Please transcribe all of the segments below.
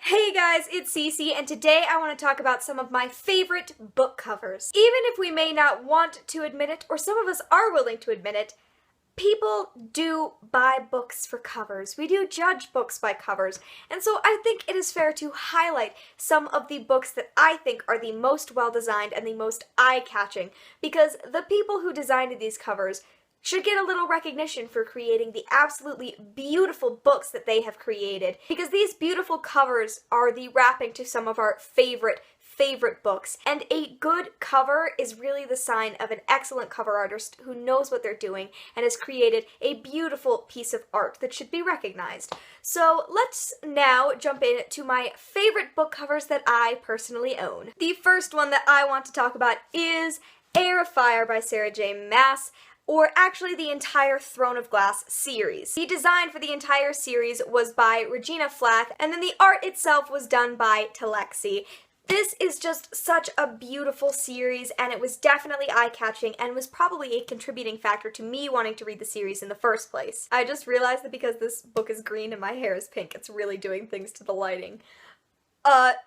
Hey guys, it's Cece, and today I want to talk about some of my favorite book covers. Even if we may not want to admit it, or some of us are willing to admit it, people do buy books for covers. We do judge books by covers, and so I think it is fair to highlight some of the books that I think are the most well-designed and the most eye-catching, because the people who designed these covers should get a little recognition for creating the absolutely beautiful books that they have created, because these beautiful covers are the wrapping to some of our favorite books, and a good cover is really the sign of an excellent cover artist who knows what they're doing and has created a beautiful piece of art that should be recognized. So let's now jump into my favorite book covers that I personally own. The first one that I want to talk about is Heir of Fire by Sarah J. Maas, or actually the entire Throne of Glass series. The design for the entire series was by Regina Flack, and then the art itself was done by Telexi. This is just such a beautiful series, and it was definitely eye-catching and was probably a contributing factor to me wanting to read the series in the first place. I just realized that because this book is green and my hair is pink, it's really doing things to the lighting.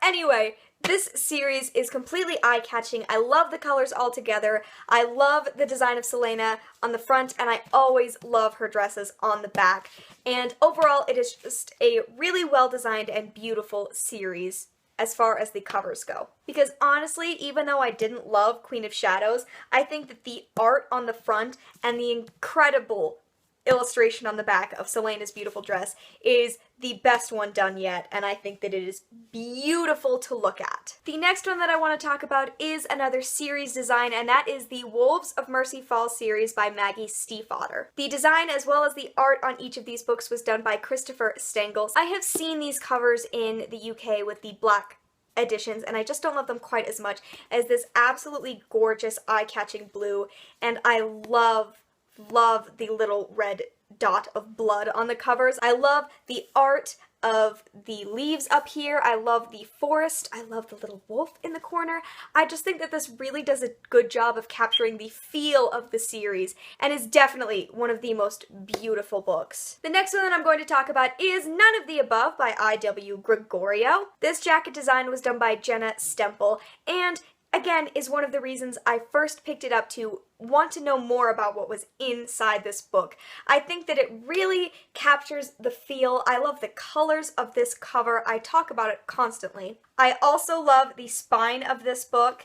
Anyway, this series is completely eye-catching. I love the colors altogether. I love the design of Selena on the front, and I always love her dresses on the back. And overall, it is just a really well-designed and beautiful series as far as the covers go. Because honestly, even though I didn't love Queen of Shadows, I think that the art on the front and the incredible illustration on the back of Selena's beautiful dress is the best one done yet, and I think that it is beautiful to look at. The next one that I want to talk about is another series design, and that is the Wolves of Mercy Falls series by Maggie Stiefvater. The design as well as the art on each of these books was done by Christopher Stengels. I have seen these covers in the UK with the black editions, and I just don't love them quite as much as this absolutely gorgeous eye-catching blue, and I love the little red dot of blood on the covers. I love the art of the leaves up here. I love the forest. I love the little wolf in the corner. I just think that this really does a good job of capturing the feel of the series and is definitely one of the most beautiful books. The next one that I'm going to talk about is None of the Above by I.W. Gregorio. This jacket design was done by Jenna Stemple, and again, is one of the reasons I first picked it up to want to know more about what was inside this book. I think that it really captures the feel. I love the colors of this cover. I talk about it constantly. I also love the spine of this book.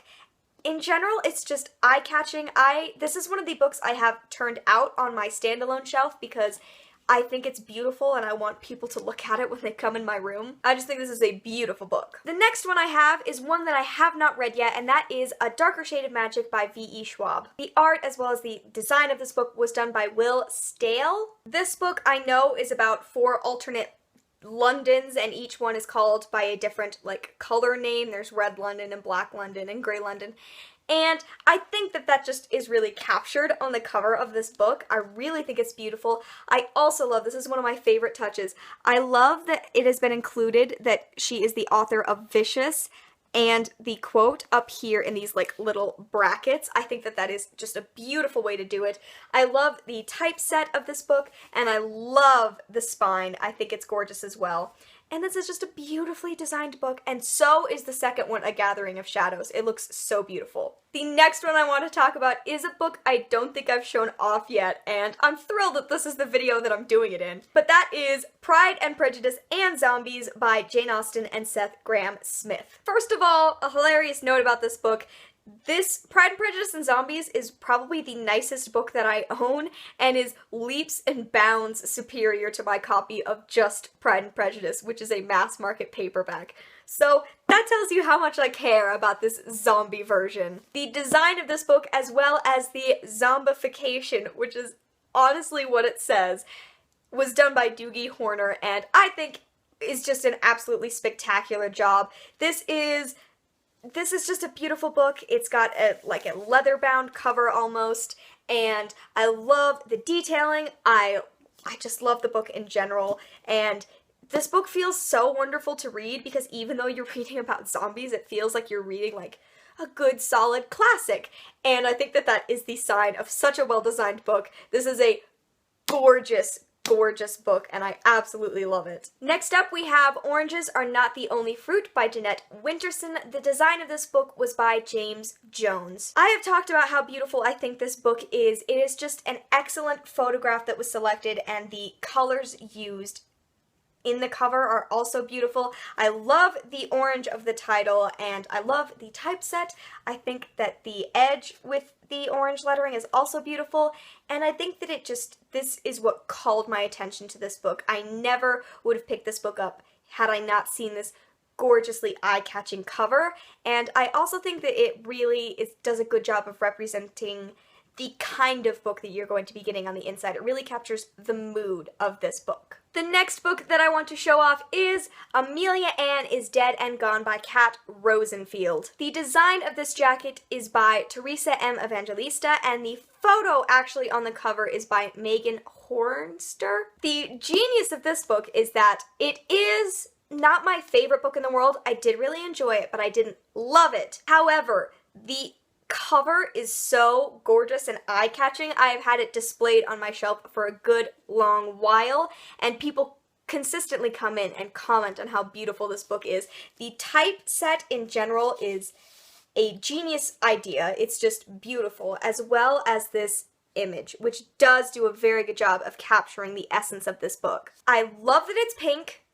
In general, it's just eye-catching. This is one of the books I have turned out on my standalone shelf because I think it's beautiful and I want people to look at it when they come in my room. I just think this is a beautiful book. The next one I have is one that I have not read yet, and that is A Darker Shade of Magic by V.E. Schwab. The art as well as the design of this book was done by Will Stale. This book I know is about 4 alternate Londons, and each one is called by a different color name. There's Red London and Black London and Grey London. And I think that that just is really captured on the cover of this book. I really think it's beautiful. I also love, this is one of my favorite touches, I love that it has been included that she is the author of Vicious, and the quote up here in these little brackets. I think that that is just a beautiful way to do it. I love the typeset of this book, and I love the spine. I think it's gorgeous as well. And this is just a beautifully designed book, and so is the second one, A Gathering of Shadows. It looks so beautiful. The next one I want to talk about is a book I don't think I've shown off yet, and I'm thrilled that this is the video that I'm doing it in. But that is Pride and Prejudice and Zombies by Jane Austen and Seth Grahame-Smith. First of all, a hilarious note about this book. This Pride and Prejudice and Zombies is probably the nicest book that I own and is leaps and bounds superior to my copy of just Pride and Prejudice, which is a mass market paperback. So that tells you how much I care about this zombie version. The design of this book, as well as the zombification, which is honestly what it says, was done by Doogie Horner, and I think is just an absolutely spectacular job. This is just a beautiful book. It's got a leather-bound cover almost, and I love the detailing. I just love the book in general, and this book feels so wonderful to read because even though you're reading about zombies, it feels like you're reading a good solid classic, and I think that that is the sign of such a well-designed book. This is a gorgeous, gorgeous book, and I absolutely love it. Next up, we have Oranges Are Not the Only Fruit by Jeanette Winterson. The design of this book was by James Jones. I have talked about how beautiful I think this book is. It is just an excellent photograph that was selected, and the colors used in the cover are also beautiful. I love the orange of the title, and I love the typeset. I think that the edge with the orange lettering is also beautiful, and I think that this is what called my attention to this book. I never would have picked this book up had I not seen this gorgeously eye-catching cover, and I also think that it really does a good job of representing the kind of book that you're going to be getting on the inside. It really captures the mood of this book. The next book that I want to show off is Amelia Ann is Dead and Gone by Kat Rosenfield. The design of this jacket is by Teresa M. Evangelista, and the photo actually on the cover is by Megan Hornster. The genius of this book is that it is not my favorite book in the world. I did really enjoy it, but I didn't love it. However, the cover is so gorgeous and eye-catching. I have had it displayed on my shelf for a good long while, and people consistently come in and comment on how beautiful this book is. The typeset in general is a genius idea. It's just beautiful, as well as this image, which does do a very good job of capturing the essence of this book. I love that it's pink.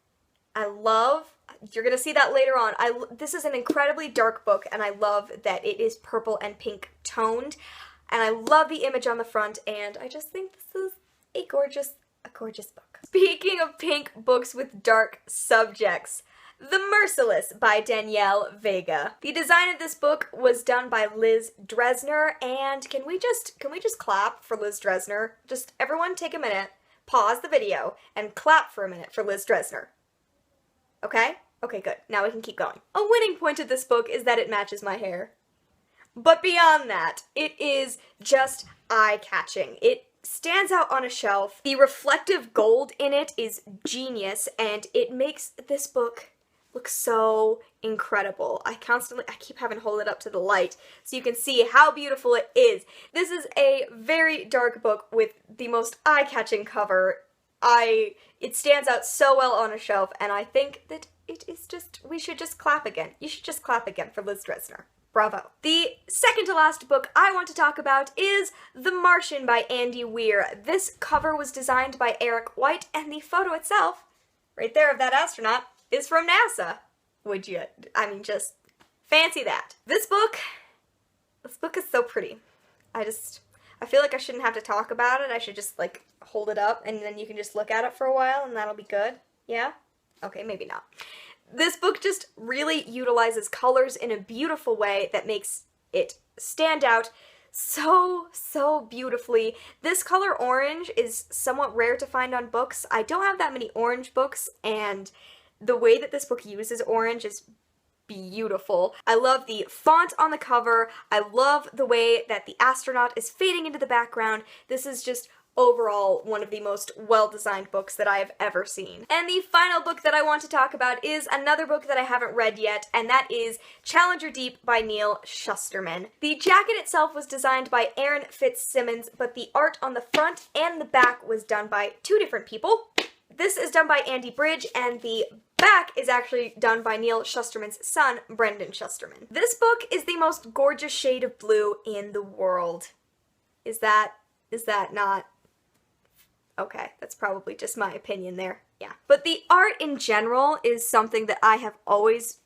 You're gonna see that later on. This is an incredibly dark book, and I love that it is purple and pink toned, and I love the image on the front, and I just think this is a gorgeous book. Speaking of pink books with dark subjects, The Merciless by Danielle Vega. The design of this book was done by Liz Dresner, and can we just clap for Liz Dresner? Just everyone take a minute, pause the video, and clap for a minute for Liz Dresner. Okay? Okay, good. Now we can keep going. A winning point of this book is that it matches my hair. But beyond that, it is just eye-catching. It stands out on a shelf. The reflective gold in it is genius, and it makes this book look so incredible. I keep having to hold it up to the light so you can see how beautiful it is. This is a very dark book with the most eye-catching cover. It stands out so well on a shelf, and I think that we should just clap again. You should just clap again for Liz Dresner. Bravo. The second to last book I want to talk about is The Martian by Andy Weir. This cover was designed by Eric White, and the photo itself, right there of that astronaut, is from NASA. Just fancy that. This book is so pretty. I feel like I shouldn't have to talk about it. I should just, hold it up, and then you can just look at it for a while, and that'll be good. Yeah? Okay, maybe not. This book just really utilizes colors in a beautiful way that makes it stand out so beautifully. This color orange is somewhat rare to find on books. I don't have that many orange books, and the way that this book uses orange is beautiful. I love the font on the cover. I love the way that the astronaut is fading into the background. This is just overall one of the most well-designed books that I have ever seen. And the final book that I want to talk about is another book that I haven't read yet, and that is Challenger Deep by Neal Shusterman. The jacket itself was designed by Aaron Fitzsimmons, but the art on the front and the back was done by two different people. This is done by Andy Bridge, and the back is actually done by Neal Shusterman's son, Brendan Shusterman. This book is the most gorgeous shade of blue in the world. Is that not? Okay, that's probably just my opinion there. Yeah. But the art in general is something that I have always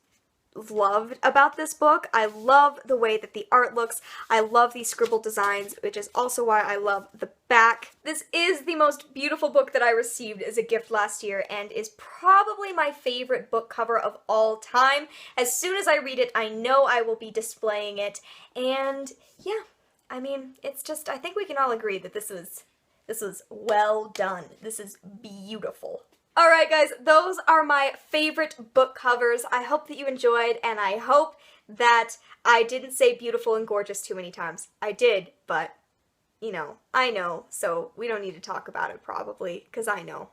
loved about this book. I love the way that the art looks. I love these scribbled designs, which is also why I love the back. This is the most beautiful book that I received as a gift last year, and is probably my favorite book cover of all time. As soon as I read it, I know I will be displaying it, and yeah, it's just, I think we can all agree that this was well done. This is beautiful. Alright guys, those are my favorite book covers. I hope that you enjoyed, and I hope that I didn't say beautiful and gorgeous too many times. I did, but, I know, so we don't need to talk about it probably, because I know.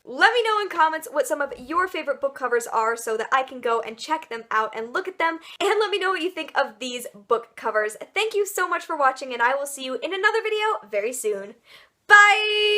Let me know in comments what some of your favorite book covers are so that I can go and check them out and look at them, and let me know what you think of these book covers. Thank you so much for watching, and I will see you in another video very soon. Bye!